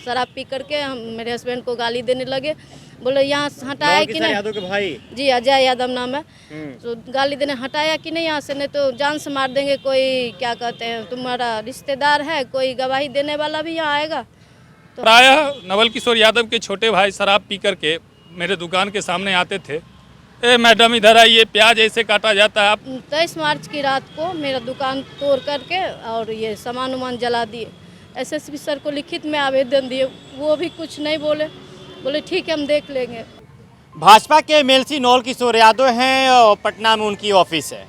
शराब पी करके हम मेरे हस्बैंड को गाली देने लगे, बोले यहाँ हटाया कि नहीं। यादव के भाई जी अजय यादव नाम है। तो गाली देने हटाया कि नहीं यहाँ से, नहीं तो जान से मार देंगे, कोई क्या कहते हैं तुम्हारा रिश्तेदार है, कोई गवाही देने वाला भी यहाँ आएगा। तो प्रायः नवल किशोर यादव के छोटे भाई शराब पी करके मेरे दुकान के सामने आते थे, ए मैडम इधर आइए, प्याज ऐसे काटा जाता है। आप 23 मार्च की रात को मेरा दुकान तोड़ करके और ये सामान उमान जला दिए। एसएसपी सर को लिखित में आवेदन दिए, वो भी कुछ नहीं बोले, बोले ठीक है हम देख लेंगे। भाजपा के एमएलसी नवल किशोर यादव हैं और पटना में उनकी ऑफिस है।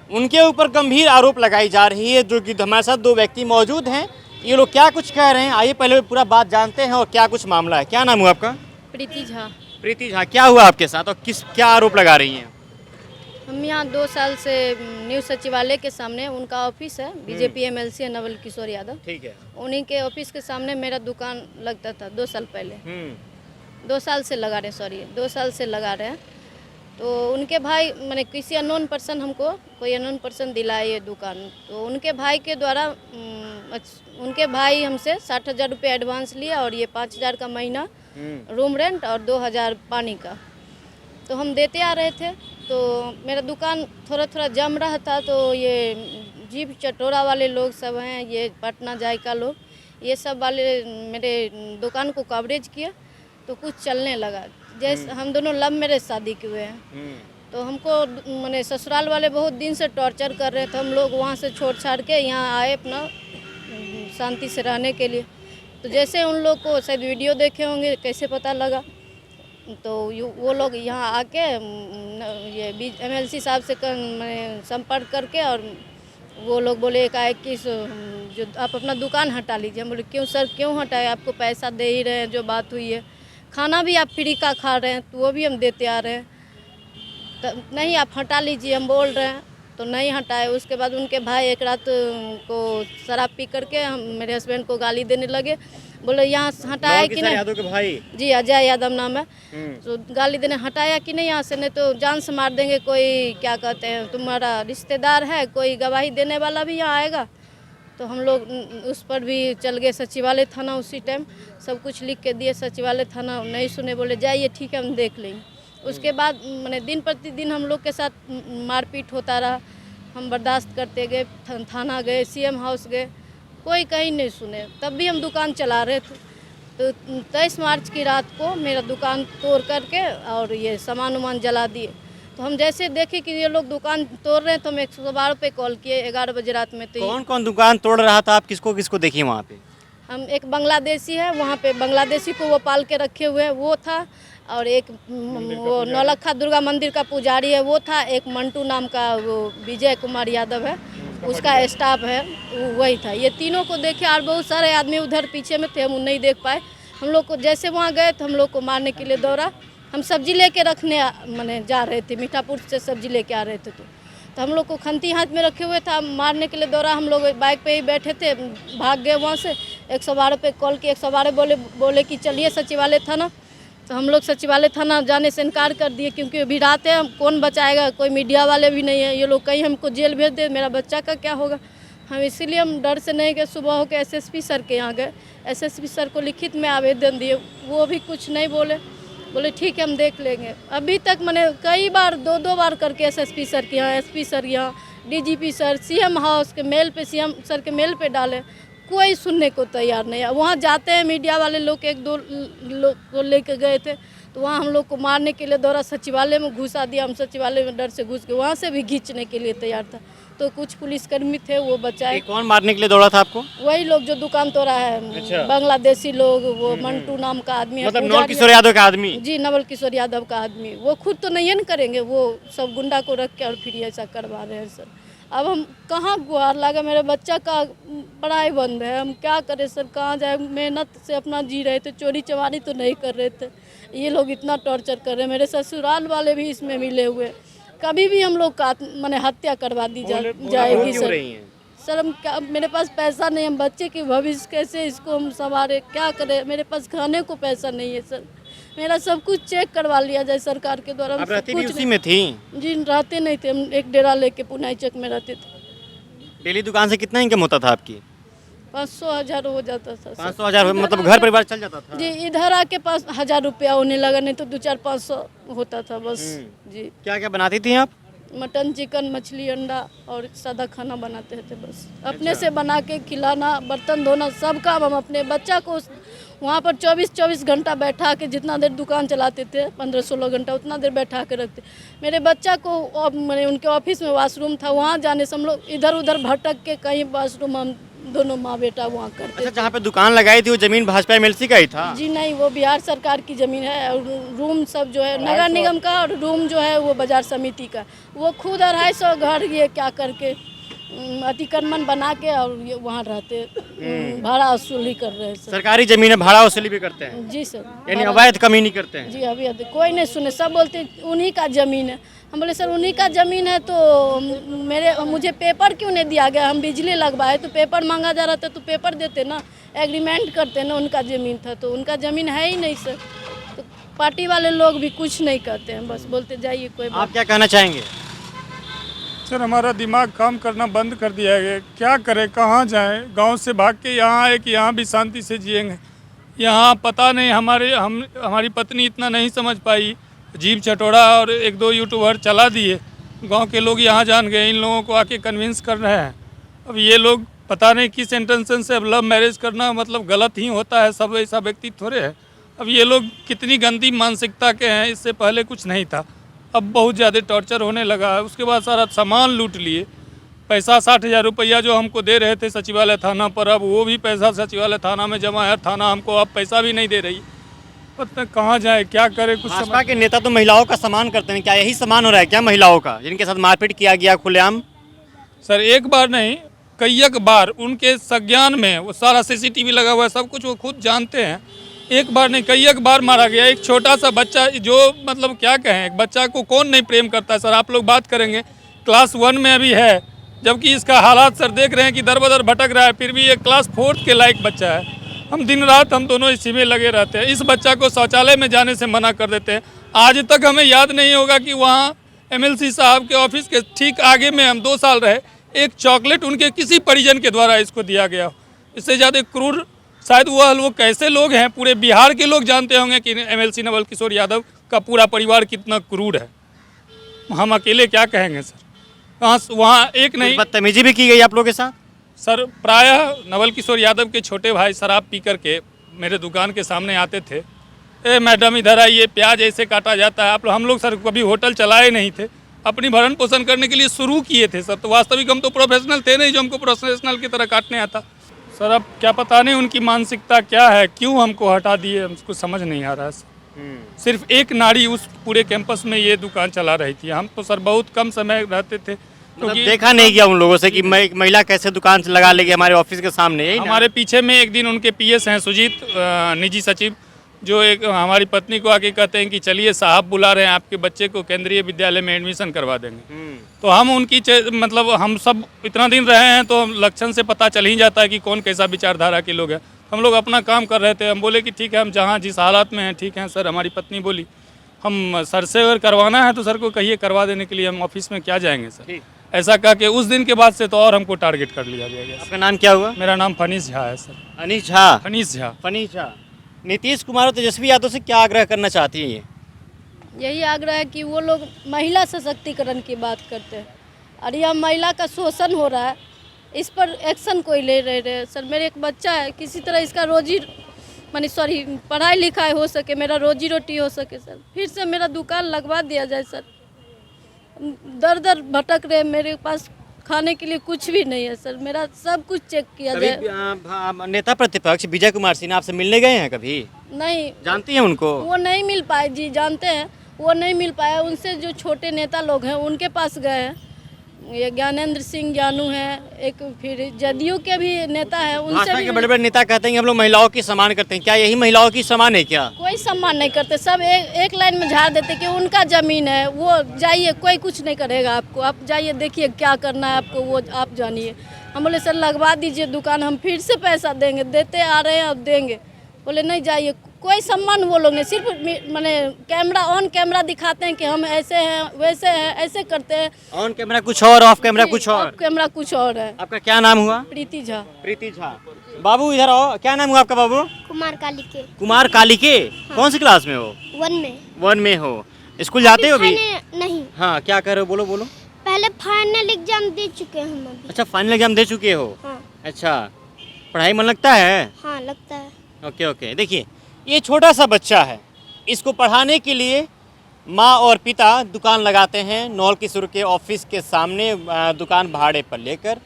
उनके ऊपर गंभीर आरोप लगाई जा रही है, जो कि हमारे साथ दो व्यक्ति मौजूद हैं। ये लोग क्या कुछ कह रहे हैं, आइए पहले पूरा बात जानते हैं और क्या कुछ मामला है। क्या नाम हुआ आपका? प्रीति झा। प्रीति झा, क्या हुआ आपके साथ और क्या आरोप लगा रही हैं? हम यहाँ 2 साल से न्यू सचिवालय के सामने, उनका ऑफिस है, बीजेपी एमएलसी है नवल किशोर यादव, ठीक है। उन्हीं के ऑफिस के सामने मेरा दुकान लगता था 2 साल पहले। 2 साल से लगा रहे, सॉरी 2 साल से लगा रहे हैं। तो उनके भाई मैंने किसी अननोन पर्सन, हमको कोई अननोन पर्सन दिलाए ये दुकान, तो उनके भाई के द्वारा उनके भाई हमसे 60,000 रुपये एडवांस लिया और ये 5,000 का महीना रूम रेंट और 2,000 पानी का, तो हम देते आ रहे थे। तो मेरा दुकान थोड़ा थोड़ा जम रहा था, तो ये जीप चटोरा वाले लोग सब हैं, ये पटना जायका लोग, ये सब वाले मेरे दुकान को कवरेज किया, तो कुछ चलने लगा। जैसे हम दोनों लव मैरिज शादी के हुए हैं, तो हमको मैंने ससुराल वाले बहुत दिन से टॉर्चर कर रहे थे। हम लोग वहाँ से छोड़ छाड़ के यहाँ आए अपना शांति से रहने के लिए। तो जैसे उन लोग को शायद वीडियो देखे होंगे, कैसे पता लगा, तो वो लोग यहाँ आके ये एमएलसी साहब से मैंने संपर्क करके, और वो लोग बोले एकाएक कि जो आप अपना दुकान हटा लीजिए। हम बोले क्यों सर, क्यों हटाए, आपको पैसा दे ही रहे हैं, जो बात हुई है, खाना भी आप फ्री का खा रहे हैं, तो वो भी हम देते आ रहे हैं, तो नहीं आप हटा लीजिए हम बोल रहे हैं, तो नहीं हटाए। उसके बाद उनके भाई एक रात को शराब पी करके हम मेरे हस्बैंड को गाली देने लगे, बोले यहाँ हटाया कि नहीं। यादव के भाई? जी अजय यादव नाम है। तो गाली देने हटाया कि नहीं यहाँ से, नहीं तो जान से मार देंगे, कोई क्या कहते हैं तुम्हारा रिश्तेदार है, कोई गवाही देने वाला भी यहाँ आएगा। तो हम लोग उस पर भी चल गए सचिवालय थाना, उसी टाइम सब कुछ लिख के दिए सचिवालय थाना, नहीं सुने, बोले जाइए ठीक है हम देख लेंगे। उसके बाद मैंने दिन प्रतिदिन हम लोग के साथ मारपीट होता रहा, हम बर्दाश्त करते गए, थाना गए, सीएम हाउस गए, कोई कहीं नहीं सुने, तब भी हम दुकान चला रहे थे। तो 23 मार्च की रात को मेरा दुकान तोड़ करके और ये सामान उमान जला दिए। तो हम जैसे देखे कि ये लोग दुकान तोड़ रहे हैं, तो हम 112 पे कॉल किए 11 बजे रात में। तो कौन कौन दुकान तोड़ रहा था, आप किसको किसको देखिए वहाँ पे? हम एक बांग्लादेशी है वहाँ पे, बांग्लादेशी को वो पाल के रखे हुए हैं, वो था, और एक वो नौलखा दुर्गा मंदिर का पुजारी है वो था, एक मंटू नाम का वो विजय कुमार यादव है, उसका स्टाफ है, वही था। ये तीनों को देखे, और बहुत सारे आदमी उधर पीछे में थे, हम नहीं देख पाए। हम लोग को जैसे वहाँ गए तो हम लोग को मारने के लिए दौड़ा। हम सब्जी लेके रखने मैंने जा रहे थे, मीठापुर से सब्जी लेके आ रहे थे, तो हम लोग को खंती हाथ में रखे हुए था, मारने के लिए दौड़ा। हम लोग बाइक पे ही बैठे थे, भाग गए वहाँ से। 112 पे कॉल किए, 112 बोले कि चलिए सचिवालय थाना। तो हम लोग सचिवालय थाना जाने से इनकार कर दिए, क्योंकि अभी रात है, कौन बचाएगा, कोई मीडिया वाले भी नहीं है, ये लोग कहीं हमको जेल भेज दे, मेरा बच्चा का क्या होगा। हम इसीलिए हम डर से नहीं गए। सुबह होकर एसएसपी सर के यहाँ गए, एसएसपी सर को लिखित में आवेदन दिए, वो भी कुछ नहीं बोले, बोले ठीक है हम देख लेंगे। अभी तक मैंने कई बार 2-2 बार करके एसएसपी सर के यहाँ, एसपी सर यहाँ, डीजीपी सर, सीएम हाउस के मेल पे, सीएम सर के मेल पे डाले, कोई सुनने को तैयार नहीं है। वहाँ जाते हैं मीडिया वाले लोग, 1-2 लोग को लेके गए थे, तो वहाँ हम लोग को मारने के लिए दौरा, सचिवालय में घुसा दिया। हम सचिवालय में डर से घुस गए, वहाँ से भी खींचने के लिए तैयार था, तो कुछ पुलिसकर्मी थे वो बचाए। कौन मारने के लिए दौड़ा था आपको? वही लोग जो दुकान तोड़ा है। अच्छा। बांग्लादेशी लोग, वो मंटू नाम का आदमी है, मतलब नवल किशोर यादव का आदमी? जी नवल किशोर यादव का आदमी। वो खुद तो नहीं है न करेंगे, वो सब गुंडा को रख के और फिर ऐसा करवा रहे हैं सर। अब हम कहाँ गुहार लगा, मेरे बच्चा का पढ़ाई बंद है, हम क्या करें सर, कहाँ जाए। मेहनत से अपना जी रहे थे, चोरी चमारी तो नहीं कर रहे थे, ये लोग इतना टॉर्चर कर रहे हैं। मेरे ससुराल वाले भी इसमें मिले हुए, कभी भी हम लोग का मैंने हत्या करवा दी जाएगी सर। सर हम क्या, मेरे पास पैसा नहीं, हम बच्चे की भविष्य कैसे इसको हम संवारे, क्या करें, मेरे पास खाने को पैसा नहीं है सर। मेरा सब कुछ चेक करवा लिया जाए सरकार के द्वारा। आप रहती भी उसी में थी? जी रहते नहीं थे, हम एक डेरा लेके पुनाई चक में रहते थे। डेली दुकान से कितना इनकम होता था आपकी? 500-1000 हो जाता था सर। 500,000 मतलब घर परिवार चल जाता था? जी, इधर आके 1000 रुपया होने लगा, नहीं तो 200-500 होता था बस। जी, क्या क्या बनाती थी आप? मटन, चिकन, मछली, अंडा और सादा खाना बनाते थे बस। अपने से बना के खिलाना, बर्तन धोना, सब काम हम अपने बच्चा को वहाँ पर 24-24 घंटा बैठा के, जितना देर दुकान चलाते थे 15-16 घंटा, उतना देर बैठा के रखते। मेरे बच्चा को मैंने उनके ऑफिस में वॉशरूम था, वहाँ जाने से हम लोग इधर उधर भटक के कहीं वॉशरूम हम दोनों माँ बेटा वहाँ करते अच्छा, जहाँ पे दुकान लगाई थी वो जमीन भाजपा एमएलसी का ही था? जी नहीं, वो बिहार सरकार की ज़मीन है और रूम सब जो है नगर निगम का, और रूम जो है वो बाजार समिति का। वो खुद 250 घर ये क्या करके अतिक्रमण बना के और ये वहाँ रहते, भाड़ा वसूली कर रहे हैं सर। सरकारी जमीन है, भाड़ा वसूली भी करते हैं? जी सर, यानी अवैध कमी नहीं करते हैं? जी अभी कोई नहीं सुने, सब बोलते उन्हीं का ज़मीन है। हम बोले सर उन्हीं का ज़मीन है तो मुझे पेपर क्यों नहीं दिया गया? हम बिजली लगवाए तो पेपर मांगा जा रहा था तो पेपर देते ना, एग्रीमेंट करते ना, उनका ज़मीन था तो उनका ज़मीन है ही नहीं सर। तो पार्टी वाले लोग भी कुछ नहीं कहते हैं, बस बोलते जाइए कोई बात। आप क्या कहना चाहेंगे? सर हमारा दिमाग काम करना बंद कर दिया है, क्या करें, कहाँ जाएं? गांव से भाग के यहाँ आए कि यहाँ भी शांति से जिएंगे। यहाँ पता नहीं हमारी पत्नी इतना नहीं समझ पाई, जीभ चटोरा और 1-2 यूट्यूबर चला दिए, गांव के लोग यहाँ जान गए, इन लोगों को आके कन्विंस कर रहे हैं। अब ये लोग पता नहीं किस इंटेंशन से, अब लव मैरिज करना मतलब गलत ही होता है, सब ऐसा व्यक्ति थोड़े है। अब ये लोग कितनी गंदी मानसिकता के हैं, इससे पहले कुछ नहीं था, अब बहुत ज़्यादा टॉर्चर होने लगा है। उसके बाद सारा सामान लूट लिए, पैसा 60,000 रुपया जो हमको दे रहे थे सचिवालय थाना पर, अब वो भी पैसा सचिवालय थाना में जमा है, थाना हमको अब पैसा भी नहीं दे रही। पता कहाँ जाए, क्या करे, कुछ भाजपा के नेता तो महिलाओं का सम्मान करते हैं, क्या यही सम्मान हो रहा है क्या महिलाओं का, जिनके साथ मारपीट किया गया खुलेआम? सर एक बार नहीं, कई बार उनके संज्ञान में वो सारा CCTV लगा हुआ है, सब कुछ वो खुद जानते हैं। एक बार नहीं, कई बार मारा गया। एक छोटा सा बच्चा जो मतलब क्या कहें, एक बच्चा को कौन नहीं प्रेम करता है सर? आप लोग बात करेंगे, क्लास 1 में अभी है, जबकि इसका हालात सर देख रहे हैं कि दर बदर भटक रहा है, फिर भी एक क्लास 4th के लायक बच्चा है। हम दिन रात हम दोनों इसी में लगे रहते हैं। इस बच्चा को शौचालय में जाने से मना कर देते हैं। आज तक हमें याद नहीं होगा कि वहाँ MLC साहब के ऑफिस के ठीक आगे में हम 2 साल रहे, एक चॉकलेट उनके किसी परिजन के द्वारा इसको दिया गया। इससे ज़्यादा क्रूर शायद वो कैसे लोग हैं, पूरे बिहार के लोग जानते होंगे कि MLC नवल किशोर यादव का पूरा परिवार कितना क्रूर है। हम अकेले क्या कहेंगे सर? वहाँ एक नहीं, बदतमीजी भी की गई आप लोगों के साथ? सर प्रायः नवल किशोर यादव के छोटे भाई शराब पी करके मेरे दुकान के सामने आते थे, ए मैडम इधर आइए, प्याज ऐसे काटा जाता है। हम लोग सर कभी होटल चलाए नहीं थे, अपनी भरण पोषण करने के लिए शुरू किए थे सर। तो वास्तविक हम तो प्रोफेशनल थे नहीं जो हमको प्रोफेशनल की तरह काटने आता। सर अब क्या पता नहीं उनकी मानसिकता क्या है, क्यों हमको हटा दिए, हमको समझ नहीं आ रहा है सर। सिर्फ एक नारी उस पूरे कैंपस में ये दुकान चला रही थी। हम तो सर बहुत कम समय रहते थे, क्योंकि देखा नहीं गया उन लोगों से कि महिला कैसे दुकान लगा लेगी हमारे ऑफिस के सामने। यही हमारे पीछे में एक दिन उनके PS हैं सुजीत, निजी सचिव, जो एक हमारी पत्नी को आके कहते हैं कि चलिए साहब बुला रहे हैं, आपके बच्चे को केंद्रीय विद्यालय में एडमिशन करवा देंगे। तो हम उनकी मतलब हम सब इतना दिन रहे हैं तो लक्षण से पता चल ही जाता है कि कौन कैसा विचारधारा के लोग हैं। हम लोग अपना काम कर रहे थे, हम बोले कि ठीक है हम जहाँ जिस हालात में हैं ठीक है सर। हमारी पत्नी बोली हम सर से अगर करवाना है तो सर को कहिए करवा देने के लिए, हम ऑफिस में क्या जाएंगे सर। ऐसा कहा कि उस दिन के बाद से तो और हमको टारगेट कर लिया गया। आपका नाम क्या हुआ? मेरा नाम फनीस झा है सर। अनीश झा? फनीस झा। फनीस झा। नीतीश कुमार और तेजस्वी यादव से क्या आग्रह करना चाहती हैं ये? यही आग्रह है कि वो लोग महिला सशक्तिकरण की बात करते हैं और यह महिला का शोषण हो रहा है, इस पर एक्शन कोई ले रहे सर। मेरे एक बच्चा है, किसी तरह इसका पढ़ाई लिखाई हो सके, मेरा रोजी रोटी हो सके सर। फिर से मेरा दुकान लगवा दिया जाए सर। दर दर भटक रहे, मेरे पास खाने के लिए कुछ भी नहीं है सर। मेरा सब कुछ चेक किया जाए। नेता प्रतिपक्ष विजय कुमार सिन्हा आपसे मिलने गए हैं कभी? नहीं। जानती हैं उनको? वो नहीं मिल पाए जी, जानते हैं वो नहीं मिल पाया। उनसे जो छोटे नेता लोग हैं उनके पास गए हैं, ये ज्ञानेंद्र सिंह ज्ञानू है, एक फिर जदयू के भी नेता है, उनसे भी। बड़े बड़े नेता कहते हैं कि हम लोग महिलाओं की सम्मान करते हैं, क्या यही महिलाओं की सम्मान है क्या? कोई सम्मान नहीं करते, सब एक लाइन में झाड़ देते कि उनका जमीन है, वो जाइए, कोई कुछ नहीं करेगा आपको, आप जाइए देखिए क्या करना है आपको, वो आप जानिए। हम बोले सर लगवा दीजिए दुकान, हम फिर से पैसा देंगे, देते आ रहे हैं अब देंगे। बोले नहीं जाइए, कोई सम्मान वो लोग नहीं, सिर्फ मैंने कैमरा ऑन कैमरा दिखाते हैं कि हम ऐसे हैं वैसे हैं, ऐसे करते हैं। ऑन कैमरा कुछ और, ऑफ कैमरा कुछ और। ऑफ कैमरा कुछ और है। आपका क्या नाम हुआ? प्रीति झा। प्रीति झा। बाबू इधर आओ, क्या नाम हुआ आपका बाबू? कुमार कालिके। कुमार कालिके। कौन सी क्लास में हो? 1 में। 1 में हो। स्कूल जाते हो अभी? नहीं, हाँ, क्या कर रहे हो, बोलो बोलो। पहले फाइनल एग्जाम दे चुके हैं हम अभी। अच्छा, फाइनल एग्जाम दे चुके हो? हाँ। अच्छा, पढ़ाई मन लगता है? हाँ लगता है। Okay okay. देखिए, ये छोटा सा बच्चा है, इसको पढ़ाने के लिए माँ और पिता दुकान लगाते हैं नौल किशोर के ऑफिस के सामने, दुकान भाड़े पर लेकर।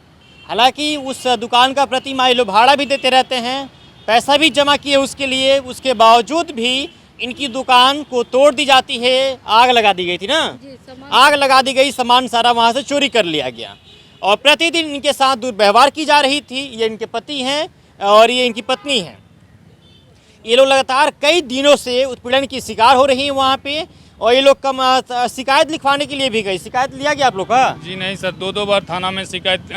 हालांकि उस दुकान का प्रति माह ये लोग भाड़ा भी देते रहते हैं, पैसा भी जमा किए उसके लिए, उसके बावजूद भी इनकी दुकान को तोड़ दी जाती है। आग लगा दी गई थी ना, आग लगा दी गई, सामान सारा वहाँ से चोरी कर लिया गया और प्रतिदिन इनके साथ दुर्व्यवहार की जा रही थी। ये इनके पति हैं और ये इनकी पत्नी हैं। ये लोग लगातार कई दिनों से उत्पीड़न की शिकार हो रही हैं वहाँ पे, और ये लोग कम शिकायत लिखवाने के लिए भी गई। शिकायत लिया गया आप लोग का? जी नहीं सर, 2 बार थाना में शिकायत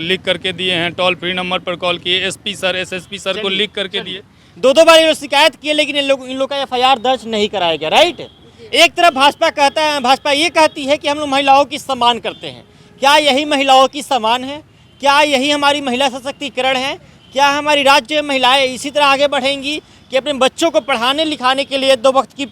लिख करके दिए हैं, टोल फ्री नंबर पर कॉल किए, एसपी सर एसएसपी सर को लिख करके दिए। 2 बार ये लोग शिकायत किए, लेकिन इन लोग का एफआईआर दर्ज नहीं कराया गया। राइट। एक तरफ भाजपा ये कहती है कि हम लोग महिलाओं की सम्मान करते हैं। क्या यही महिलाओं की सम्मान है? क्या यही हमारी महिला सशक्तिकरण है? क्या हमारी राज्य में महिलाएं इसी तरह आगे बढ़ेंगी कि अपने बच्चों को पढ़ाने लिखाने के लिए, 2 वक्त की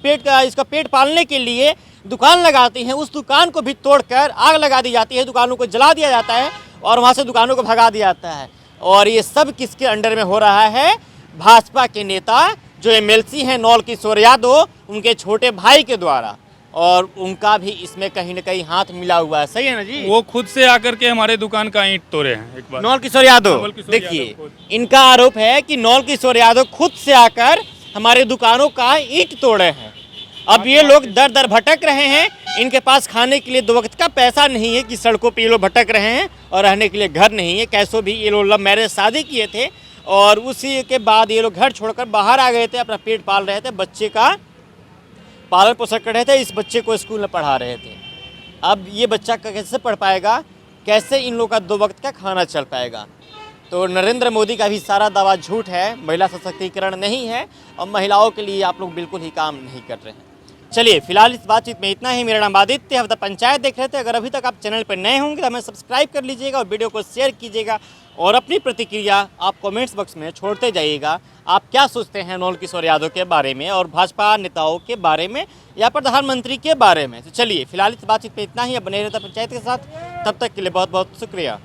इसका पेट पालने के लिए दुकान लगाती हैं, उस दुकान को भी तोड़कर आग लगा दी जाती है, दुकानों को जला दिया जाता है और वहाँ से दुकानों को भगा दिया जाता है। और ये सब किसके अंडर में हो रहा है? भाजपा के नेता जो एमएलसी हैं नौल किशोर यादव, उनके छोटे भाई के द्वारा, और उनका भी इसमें कहीं ना कहीं हाथ मिला हुआ है। सही है ना जी? वो खुद से आकर के हमारे दुकान का ईंट तोड़े हैं एक बार। नौल किशोर यादव, देखिए इनका आरोप है कि नौल किशोर यादव खुद से आकर हमारे दुकानों का ईंट तोड़े हैं। अब ये लोग दर दर भटक रहे हैं, इनके पास खाने के लिए 2 वक्त का पैसा नहीं है कि सड़कों पे ये लोग भटक रहे हैं, और रहने के लिए घर नहीं है। कैसो भी ये लोग लव मैरिज शादी किए थे और उसी के बाद ये लोग घर छोड़कर बाहर आ गए थे, अपना पेट पाल रहे थे, बच्चे का पालन पोषण कर रहे थे, इस बच्चे को स्कूल में पढ़ा रहे थे। अब ये बच्चा कैसे पढ़ पाएगा? कैसे इन लोगों का 2 वक्त का खाना चल पाएगा? तो नरेंद्र मोदी का भी सारा दावा झूठ है, महिला सशक्तिकरण नहीं है और महिलाओं के लिए आप लोग बिल्कुल ही काम नहीं कर रहे हैं। चलिए, फिलहाल इस बातचीत में इतना ही। मेरा नाम आदित्य, हम द पंचायत देख रहे थे। अगर अभी तक आप चैनल पर नए होंगे तो हमें सब्सक्राइब कर लीजिएगा और वीडियो को शेयर कीजिएगा, और अपनी प्रतिक्रिया आप कमेंट्स बॉक्स में छोड़ते जाइएगा। आप क्या सोचते हैं नौल किशोर यादव के बारे में और भाजपा नेताओं के बारे में या प्रधानमंत्री के बारे में? तो चलिए, फिलहाल इस बातचीत में इतना ही। अब बने रहता पंचायत के साथ, तब तक के लिए बहुत बहुत शुक्रिया।